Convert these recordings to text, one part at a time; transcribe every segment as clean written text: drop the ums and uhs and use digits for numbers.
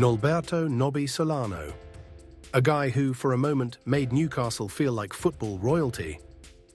Nolberto "Nobby" Solano, a guy who, for a moment, made Newcastle feel like football royalty.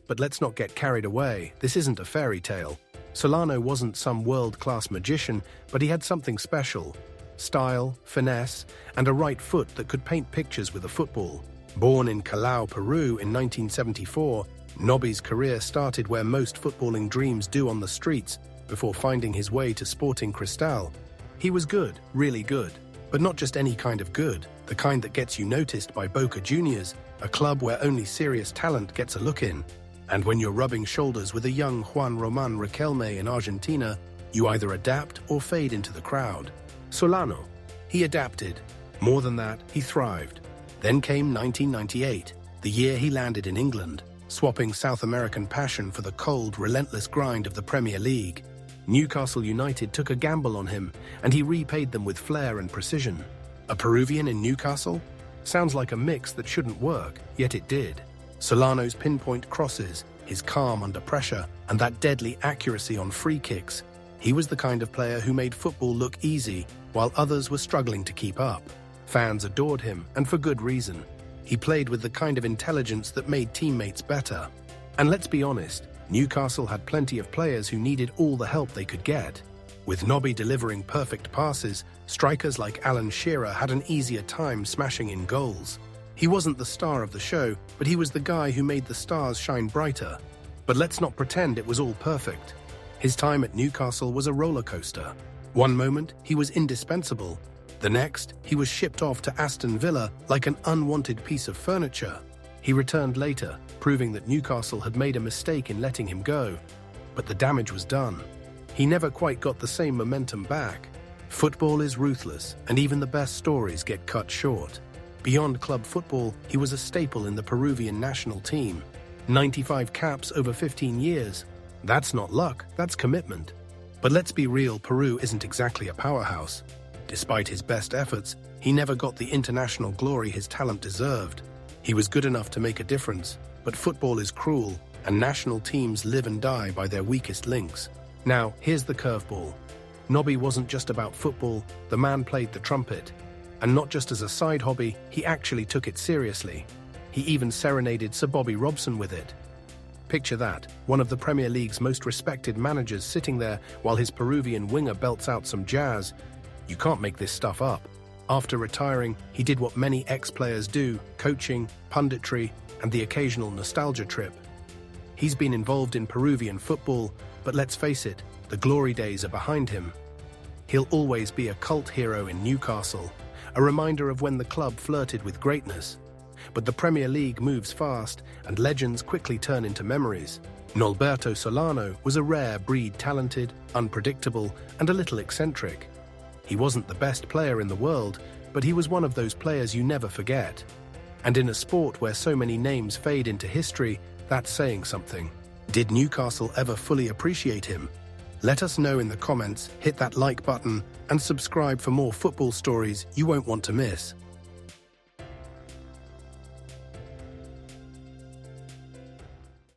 But let's not get carried away, this isn't a fairy tale. Solano wasn't some world-class magician, but he had something special: style, finesse, and a right foot that could paint pictures with a football. Born in Callao, Peru in 1974, Nobby's career started where most footballing dreams do, on the streets, before finding his way to Sporting Cristal. He was good, really good, but not just any kind of good, the kind that gets you noticed by Boca Juniors, a club where only serious talent gets a look in. And when you're rubbing shoulders with a young Juan Román Riquelme in Argentina, you either adapt or fade into the crowd. Solano, he adapted. More than that, he thrived. Then came 1998, the year he landed in England, swapping South American passion for the cold, relentless grind of the Premier League. Newcastle United took a gamble on him, and he repaid them with flair and precision. A Peruvian in Newcastle? Sounds like a mix that shouldn't work, yet it did. Solano's pinpoint crosses, his calm under pressure, and that deadly accuracy on free kicks. He was the kind of player who made football look easy, while others were struggling to keep up. Fans adored him, and for good reason. He played with the kind of intelligence that made teammates better. And let's be honest, Newcastle had plenty of players who needed all the help they could get. With Nobby delivering perfect passes, strikers like Alan Shearer had an easier time smashing in goals. He wasn't the star of the show, but he was the guy who made the stars shine brighter. But let's not pretend it was all perfect. His time at Newcastle was a roller coaster. One moment, he was indispensable. The next, he was shipped off to Aston Villa like an unwanted piece of furniture. He returned later, proving that Newcastle had made a mistake in letting him go. But the damage was done. He never quite got the same momentum back. Football is ruthless, and even the best stories get cut short. Beyond club football, he was a staple in the Peruvian national team. 95 caps over 15 years. That's not luck, that's commitment. But let's be real, Peru isn't exactly a powerhouse. Despite his best efforts, he never got the international glory his talent deserved. He was good enough to make a difference, but football is cruel, and national teams live and die by their weakest links. Now, here's the curveball. Nobby wasn't just about football, the man played the trumpet. And not just as a side hobby, he actually took it seriously. He even serenaded Sir Bobby Robson with it. Picture that, one of the Premier League's most respected managers sitting there while his Peruvian winger belts out some jazz. You can't make this stuff up. After retiring, he did what many ex-players do: coaching, punditry, and the occasional nostalgia trip. He's been involved in Peruvian football, but let's face it, the glory days are behind him. He'll always be a cult hero in Newcastle, a reminder of when the club flirted with greatness. But the Premier League moves fast, and legends quickly turn into memories. Nolberto Solano was a rare breed, talented, unpredictable, and a little eccentric. He wasn't the best player in the world, but he was one of those players you never forget. And in a sport where so many names fade into history, that's saying something. Did Newcastle ever fully appreciate him? Let us know in the comments, hit that like button, and subscribe for more football stories you won't want to miss.